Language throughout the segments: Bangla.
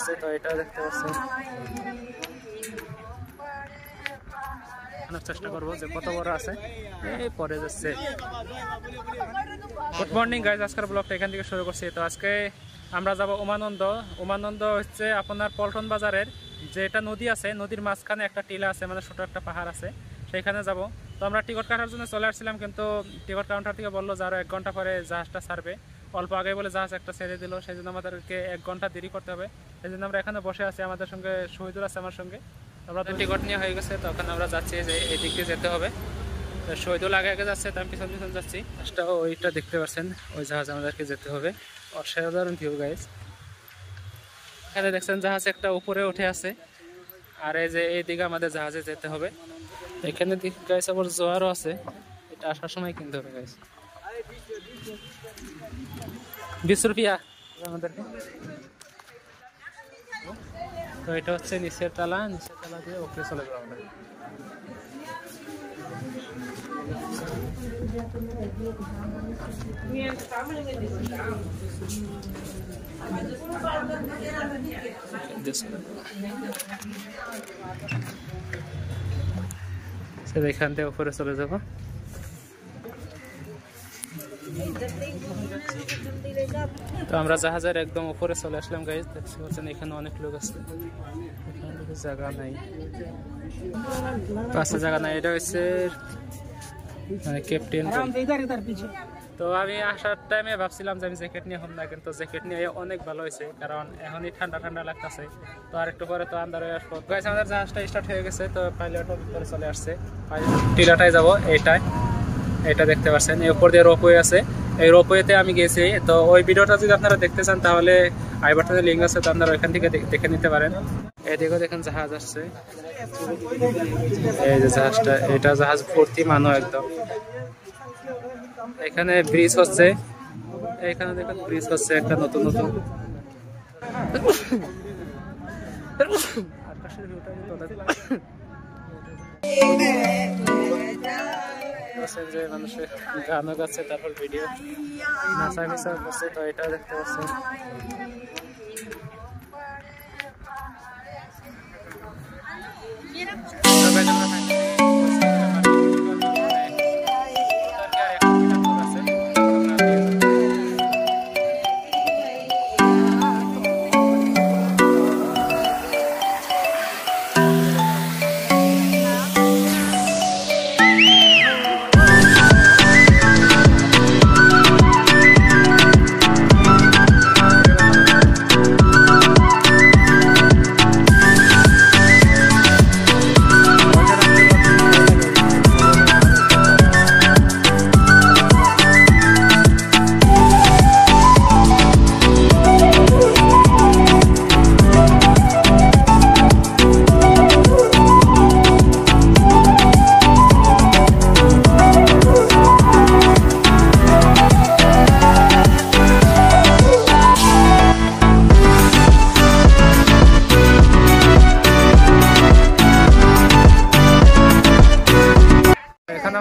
করছে, তো এটা দেখতে পাচ্ছেন। চেষ্টা করবো যে কত বড় আছে, এই পরে যাচ্ছে। গুড মর্নিং গাইজ, আজকের ব্লগটা এখান থেকে শুরু করছি। তো আজকে আমরা যাব উমানন্দ। উমানন্দ হচ্ছে আপনার পল্টন বাজারের যেটা নদী আছে, নদীর মাঝখানে একটা টিলা আছে, মানে ছোট একটা পাহাড় আছে, সেইখানে যাব। তো আমরা টিকিট কাটার জন্য চলে আসছিলাম, কিন্তু টিকিট কাউন্টার থেকে বললো যে আরও 1 ঘন্টা পরে জাহাজটা ছাড়বে। অল্প আগে বলে জাহাজ একটা ছেড়ে দিল, সেই জন্য আমাদেরকে 1 ঘন্টা দেরি করতে হবে। সেই জন্য আমরা এখানে বসে আছি, আমাদের সঙ্গে শহীদুল আছে আমার সঙ্গে। আমরা তো টিকিট নিয়ে হয়ে গেছে, তখন আমরা যাচ্ছি যে এই দিক দিয়ে যেতে হবে। শহীদুল আগে আগে যাচ্ছে, তো আমি পিছন পিছন যাচ্ছি। ওইটা দেখতে পাচ্ছেন, ওই জাহাজ আমাদেরকে যেতে হবে। অসাধারণ ভিউ গাইজ। এখানে দেখছেন জাহাজ একটা উপরে উঠে আছে, আর এই যে এইদিকে আমাদের জাহাজে যেতে হবে। এখানে গাইজ আবার জোয়ারও আছে, এটা আসার সময় কিনতে হবে গাইজ। 20 রুপিয়া আমাদেরকে। তো এটা হচ্ছে নিচের তালা দিয়ে উপরে চলে যাবো আমরা। এখান থেকে উপরে চলে যাবো। তো আমরা জাহাজের একদম উপরে চলে আসলাম গাইজ। দেখতে পাচ্ছেন এখানে অনেক লোক আছে, এখানে জায়গা নাই, পাশে জায়গা নাই। এটা হচ্ছে মানে ক্যাপ্টেন। তো আমি আসার টাইমে ভাবছিলাম যে আমি জ্যাকেট নিয়ে হম না, কিন্তু জ্যাকেট নিয়ে অনেক ভালো হয়েছে, কারণ এখনই ঠান্ডা ঠান্ডা লাগতেছে। তো আর একটু পরে তো আন্দার হয়ে আসবো গাইজ। আমাদের জাহাজটা স্টার্ট হয়ে গেছে, তো পাইলটও ভিতরে চলে আসছে। টিলাটায় যাবো, এটা দেখতে পাচ্ছেন। এর উপর দিয়ে রোপওয়ে আছে, এই রোপওয়েতে আমি গেছি। তো ওই ভিডিওটা যদি আপনারা দেখতে চান তাহলে আই বাটনে লিঙ্ক আছে, তো আপনারা ওইখান থেকে দেখে নিতে পারেন। এদিকেও দেখেন জাহাজ আসছে, এই যে জাহাজটা, এটা জাহাজ ভর্তি মানুষ একদম। এখানে ব্রিজ হচ্ছে, এখানে দেখেন ব্রিজ হচ্ছে একটা নতুন নতুন। আকাশের ভিউটা যে মানুষের গানও গাচ্ছে, তারপর ভিডিও নাচা মিশা করছে, তো এটা দেখতে পাচ্ছেন।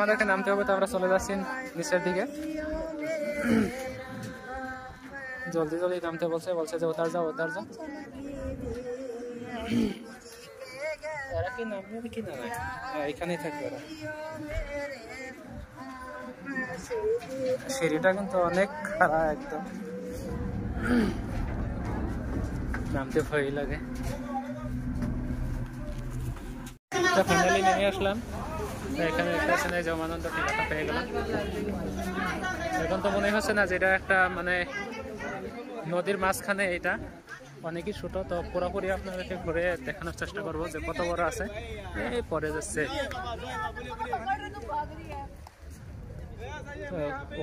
আমাদেরকে নামতে হবে, তো আমরা চলে যাচ্ছি নিচের দিকে। জলদি জলদি নামতে বলছে যে ওতার যাও। এরা কি নামবে কি না, এখানেই থাকবে ওরা। সিঁড়িটা কিন্তু অনেক খারাপ একদম, নামতে ভয় লাগে। ফাইনালি নেমে আসলাম, এখানে স্টেশনে যে উমানন্দ টিলাটা পেয়ে গেলাম। এখন তো মনে হচ্ছে না যেটা একটা মানে নদীর মাঝখানে, এটা অনেকই ছোট। তো পুরোপুরি আপনাদেরকে ঘুরে দেখানোর চেষ্টা করবো যে কত বড় আছে, এই পরে যাচ্ছে।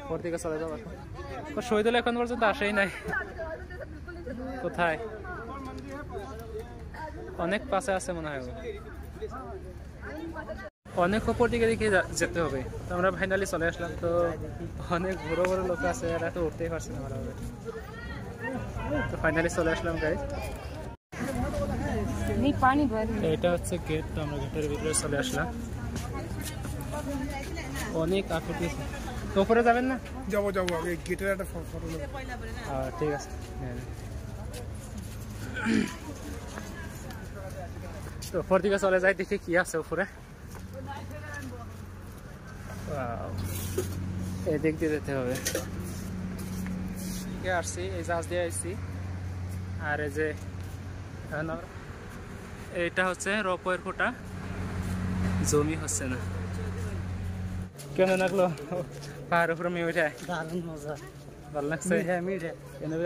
উপর দিকে চলে যাবো। শহীদুল এখন পর্যন্ত আসেই নাই, কোথায় অনেক পাশে আছে মনে হয়, অনেক উপর দিকে দেখে যেতে হবে। তো আমরা ফাইনালি চলে আসলাম। তো অনেক বড় বড় লোক আছে, এরা তো উঠতেই পারছে না ভালোভাবে। তো ফাইনালি চলে আসলাম গাইজ। এটা হচ্ছে গেট, তো আমরা গেটের ভিতরে চলে আসলাম। অনেক আকৃতি। তো উপরে যাবেন না? যাবো আগে গেটের একটা ফটো নেব। ঠিক আছে। তো উপর দিকে চলে যাই, দেখি কি আছে উপরে। এদিক দিয়ে যেতে হবে। আসছি, এই জাহাজ দিয়ে আসছি। আর এই যে এইটা হচ্ছে রোপওয়ের খুঁটা, জমি হচ্ছে না। কেমন লাগলো পাহাড়ের উপরে মেয়ে উঠে? দারুণ মজা, ভালো লাগছে। এনে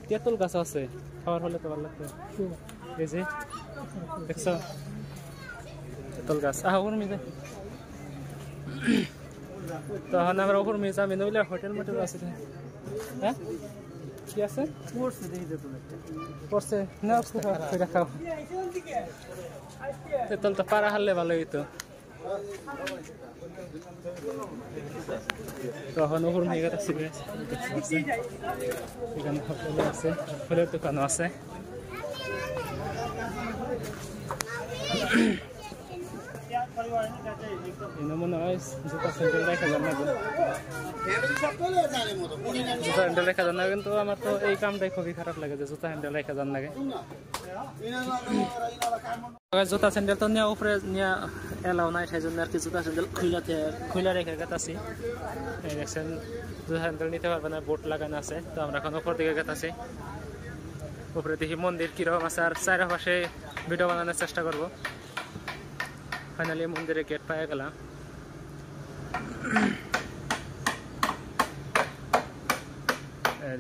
তেঁতুল গাছ আছে, খাওয়ার হলে তো ভালো লাগতো। এই যে দেখছো তেঁতুল গাছ, উপর মিজে। তখন আমরা উপর মিজা মেনে বলে হোটেল মোটেল আছে। হ্যাঁ কি আছে? পড়ছে না, খাও। তেঁতুল তো পাড়া হারলে ভালো হইতো। তখন উপর মেয়ে গেছে, এখানে হোটেল আছে, ফুলের দোকানও আছে। মনে হয় জুতা স্যান্ডেল দেখা যান না, জুতা হ্যান্ডেল রেখা যান না। কিন্তু আমার তো এই কামটাই খুবই খারাপ লাগে যে জুতা হ্যান্ডেল রেখা যান লাগে। জুতা স্যান্ডেল তো নেওয়া উপরে নেওয়া এলাও নাই, সেই জন্য আর কি জুতা স্যান্ডেল খুলে রেখে গেতাছি। দেখছেন জুতা স্যান্ডেল নিতে পারবে না, বোট লাগানো আছে। তো আমরা এখন উপর দিকে গেতাছি। উপরে দেখি মন্দির কিরকম আছে, আর চারপাশে ভিডিও বানানোর চেষ্টা করবো। ফাইনালি মন্দিরে গেট পায়ে গেলাম।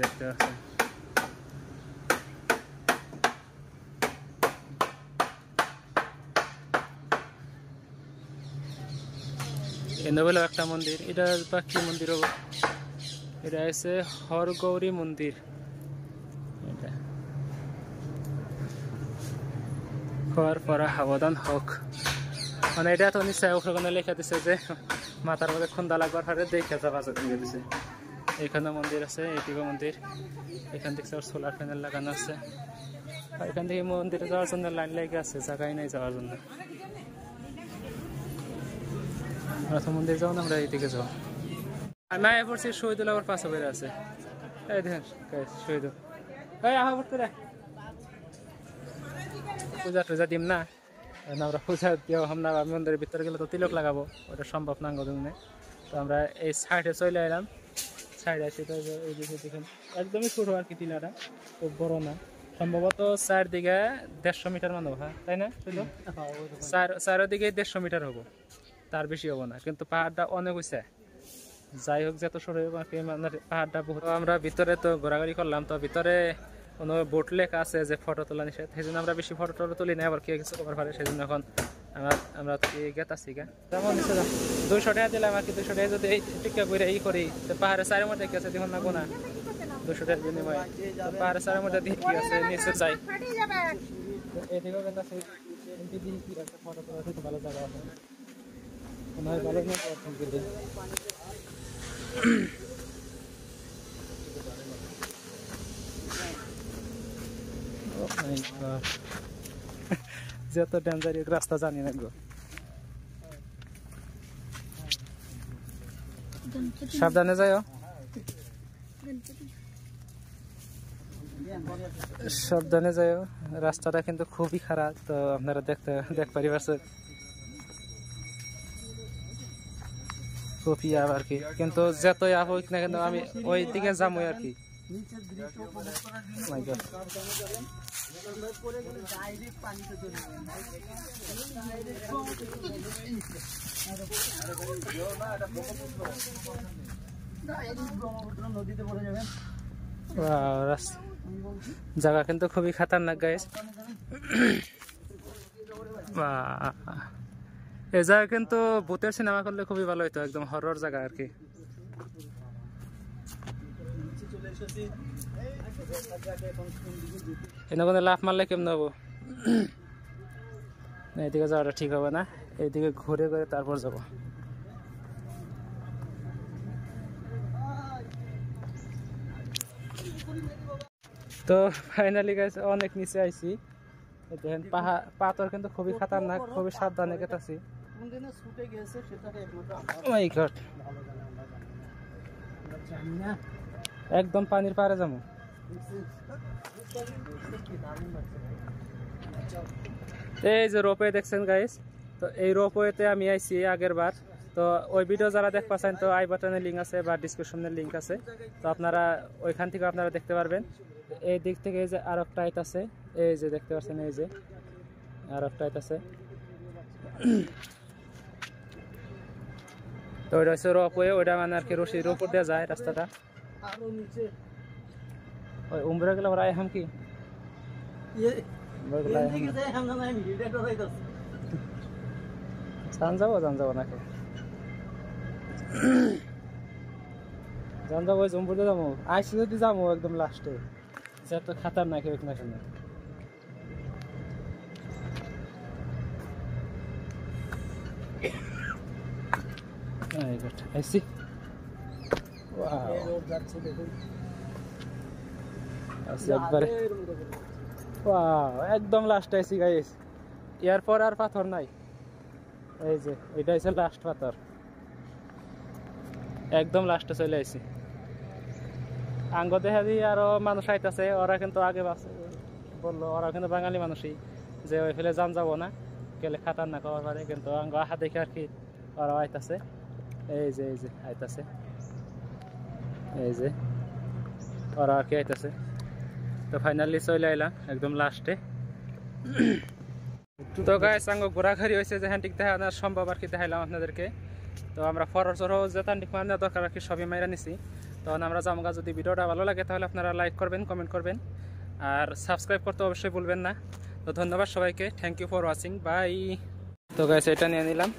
দেখতে পাচ্ছেন এনে বলে একটা মন্দির। এটা বা কি মন্দির হবো? এটা আছে হরগৌরী মন্দির। এটা হওয়ার পর সাবধান হোক, মানে এটা তো নিশ্চয় ওখানে লেখা দিছে যে মাথার মধ্যে খুন্দা লাগবার পরে দেখে যাবা লিখে দিছে। এখানে মন্দির আছে, এইদিকে মন্দির। এখান থেকে সোলার প্যানেল লাগানো আছে। এখান থেকে মন্দিরে যাওয়ার জন্য লাইন লেগে আছে, জায়গায় নেই যাওয়ার জন্য। মন্দির যাও না, আমরা এইদিকে যাও। আমি আয় পড়ছি শহীদুল, আবার পাশে বেড়ে আছে। এই দেখেন শহীদুল, এই আহা পড়তে রে। পূজা টুজা দিম না, আমরা পূজা দিও। আমরা মন্দিরের ভিতরে গেলে তো তিলক লাগাবো, ওটা সম্ভব না গরমে। তো আমরা এই সাইডে চলে এলাম। সাইড আছে তো এইদিকে দেখেন, একদমই ছোটো আর কি, টিলাটা খুব বড় না। সম্ভবত চারদিকে 150 মিটার মান হবো, হ্যাঁ তাই না? চারদিকে 150 মিটার হবো, তার বেশি হবো না। কিন্তু পাহাড়টা অনেক উঁচা। যাই হোক, যত সরু মানে পাহাড়টা বহুত। আমরা ভিতরে তো ঘোরাঘুরি করলাম, তো ভিতরে কোনো বোট লেখা আছে যে ফটো তোলা নিষেধ। সেই জন্য আমরা বেশি ফটো টটো তুলি না, আবার কে কিছু করার পারে। সেই জন্য এখন আমরা গেতাছি গা। যেমন 200 টাকা দিলাম আর কি। 200 টাকা যদি এই টিকা করে এই করি, তো পাহাড়ের চারের মধ্যে গেছে দেখুন না গোনা 200 টাকার বিনিময়ে। পাহাড়ের চারের মধ্যে দিয়ে কি আছে, নিচে যাই এদিকেও গেতাছি। ফটো তোলা খুব ভালো জায়গা আছে, মনে হয় ভালো না। যত ডেঞ্জার রাস্তা জানি না গো। সাবধানে যাও, সাবধানে যাও। রাস্তাটা কিন্তু খুবই খারাপ, তো আপনারা দেখতে পারছেন খুবই আর কি। কিন্তু যতই আপ হোক না কেন আমি ওই দিকে যাবো আর কি। জায়গা কিন্তু খুবই খাতারনাক গাইস। এই জায়গা কিন্তু ভূতের সিনেমা করলে খুবই ভালো হইতো, একদম হরর জায়গা আর কি। এনে কোনো লাফ মারলে কেমন হবো? এইদিকে যাওয়াটা ঠিক হবে না, এইদিকে ঘুরে ঘুরে তারপর যাব। তো ফাইনালি গাইস অনেক নিচে আইছি। দেখেন পাথর কিন্তু খুবই খাতারনাক, খুবই সাবধানে গেতাছি। একদম পানির পাড়ে যাবো। এই যে রোপওয়ে দেখছেন গাইস, তো এই রোপওয়েতে আমি আইছি আগের বার। তো ওই ভিডিও যারা দেখতে পাচ্ছেন তো আই বাটনের লিঙ্ক আছে বা ডিসক্রিপশনের লিঙ্ক আছে, তো আপনারা ওইখান থেকে আপনারা দেখতে পারবেন। এই দিক থেকে এই যে আর একটা আইত আছে, এই যে দেখতে পাচ্ছেন, এই যে আর একটা আইত আছে। তো ওইটা হচ্ছে রোপওয়ে, ওইটা মানে আর কি রশির উপর দিয়ে যায় রাস্তাটা। ওই উমরা গেলে ওরা এখন কি জান যাবো নাকি জান যাবো, ওই জম্পুরে যাবো, আইসি যদি যাবো একদম লাস্টে, যে তো খাতার নাকি ওইখানে শুনে। আইসি একবারে একদম লাস্ট আইসি গাইস, এরপর আর পাথর নাই। এই যে এটা হচ্ছে লাস্ট পাথর, একদম লাস্টে চলে আইসি। আঙ্গ দেখা দিয়ে আরো মানুষ আইতাছে, ওরা কিন্তু আগে বললো ওরা কিন্তু বাঙালি মানুষই, যে ওই ফেলে যান যাবো না, গেলে খাতার না খাওয়ার পারে, কিন্তু আঙ্গ আহা দেখে আর কি ওরাও আইতাছে। এই যে আইতাছে, এই যে ওরা আর কি আইতাছে। তো ফাইনালি চলে আইলাম একদম লাস্টে। তো গাইস আঙ্গ ঘোরাঘুরি হয়েছে, যেখান ঠিক দেখা সম্ভব আর কি দেখাইলাম আপনাদেরকে। তো আমরা ফরর চরও যেতান ঠিক মানে দরকার আর কি সবই মাইরা নিছি। তখন আমরা জামগা, যদি ভিডিওটা ভালো লাগে তাহলে আপনারা লাইক করবেন, কমেন্ট করবেন, আর সাবস্ক্রাইব করতে অবশ্যই ভুলবেন না। তো ধন্যবাদ সবাইকে, thank you for watching, bye. তো গাইস এটা নিয়ে নিলাম।